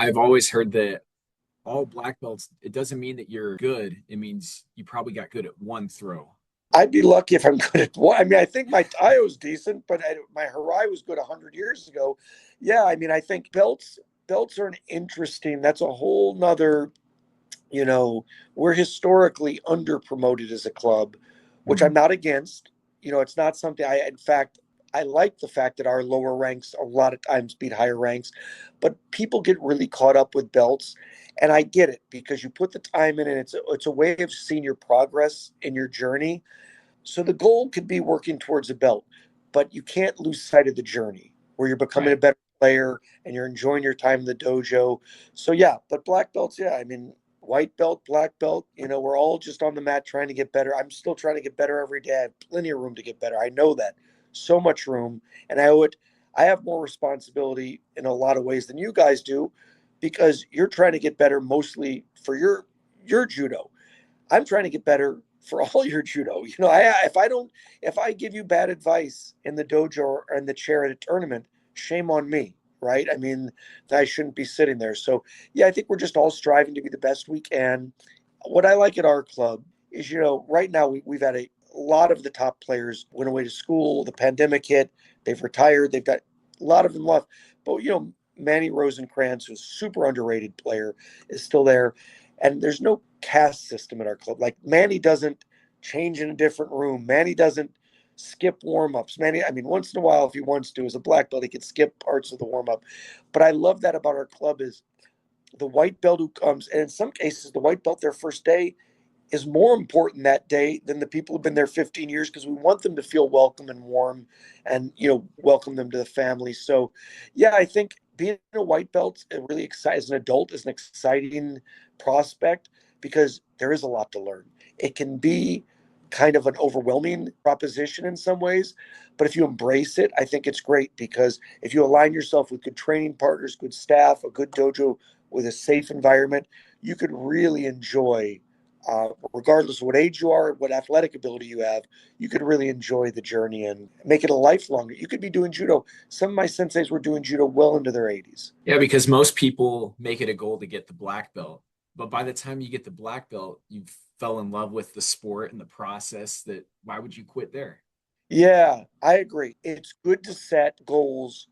I've always heard that all black belts, it doesn't mean that you're good. It means you probably got good at one throw. I'd be lucky if I'm good at one. I mean, I think my Taio's decent, but my Harai was good 100 years ago. Yeah, I mean, I think belts are an interesting. That's a whole nother. You know, we're historically under promoted as a club, which I'm Mhm. not against. It's not something in fact, I like the fact that our lower ranks a lot of times beat higher ranks, but people get really caught up with belts. And I get it because you put the time in and it's a way of seeing your progress in your journey. So the goal could be working towards a belt, but you can't lose sight of the journey where you're becoming a Right. better player and you're enjoying your time in the dojo. So yeah, but black belts, yeah, I mean, white belt, black belt, we're all just on the mat trying to get better. I'm still trying to get better every day. I have plenty of room to get better. I know that. So much room. And I have more responsibility in a lot of ways than you guys do because you're trying to get better mostly for your judo. I'm trying to get better for all your judo. If I give you bad advice in the dojo or in the chair at a tournament, shame on me, right? I mean, I shouldn't be sitting there. So yeah, I think we're just all striving to be the best we can. What I like at our club is, right now we've had a lot of the top players went away to school. The pandemic hit. They've retired. They've got a lot of them left. But Manny Rosenkrantz, who's a super underrated player, is still there. And there's no caste system at our club. Like Manny doesn't change in a different room. Manny doesn't skip warm-ups. Manny, I mean, once in a while, if he wants to, as a black belt, he can skip parts of the warm-up. But I love that about our club is the white belt who comes, and in some cases, the white belt their first day is more important that day than the people who've been there 15 years because we want them to feel welcome and warm and welcome them to the family. So yeah, I think being a white belt really exciting as an adult is an exciting prospect because there is a lot to learn. It can be kind of an overwhelming proposition in some ways, but if you embrace it, I think it's great because if you align yourself with good training partners, good staff, a good dojo with a safe environment, you could really enjoy, regardless of what age you are, what athletic ability you have, you could really enjoy the journey and make it a lifelong. You could be doing judo. Some of my senseis were doing judo well into their 80s. Yeah, because most people make it a goal to get the black belt. But by the time you get the black belt, you fell in love with the sport and the process that why would you quit there? Yeah, I agree. It's good to set goals.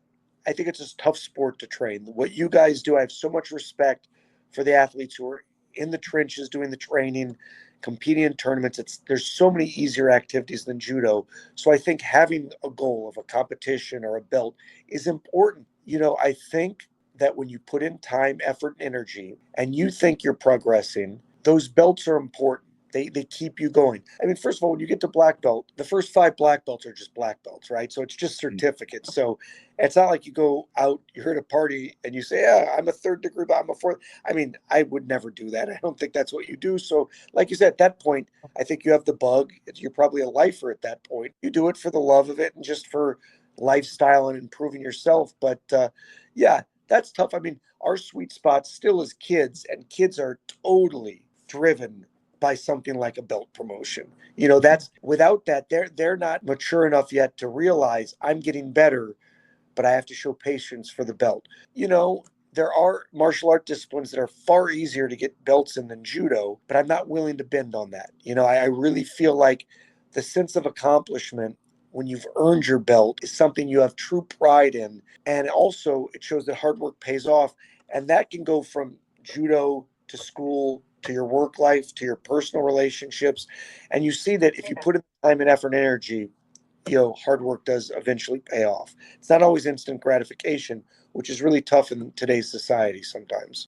I think it's a tough sport to train. What you guys do, I have so much respect for the athletes who are in the trenches doing the training, competing in tournaments. There's so many easier activities than judo. So I think having a goal of a competition or a belt is important. I think that when you put in time, effort, and energy, and you think you're progressing, those belts are important. They keep you going. I mean, first of all, when you get to black belt, the first five black belts are just black belts, right? So it's just certificates. So it's not like you go out, you're at a party, and you say, "Yeah, I'm a third degree, but I'm a fourth." I mean, I would never do that. I don't think that's what you do. So, like you said, at that point, I think you have the bug. You're probably a lifer at that point. You do it for the love of it and just for lifestyle and improving yourself. But yeah, that's tough. I mean, our sweet spot still is kids, and kids are totally driven by something like a belt promotion. That's without that, they're not mature enough yet to realize I'm getting better, but I have to show patience for the belt. You know, there are martial art disciplines that are far easier to get belts in than judo, but I'm not willing to bend on that. I really feel like the sense of accomplishment when you've earned your belt is something you have true pride in. And also, it shows that hard work pays off. And that can go from judo to school to your work life to your personal relationships. And you see that if you put in time and effort and energy, hard work does eventually pay off. It's not always instant gratification, which is really tough in today's society sometimes.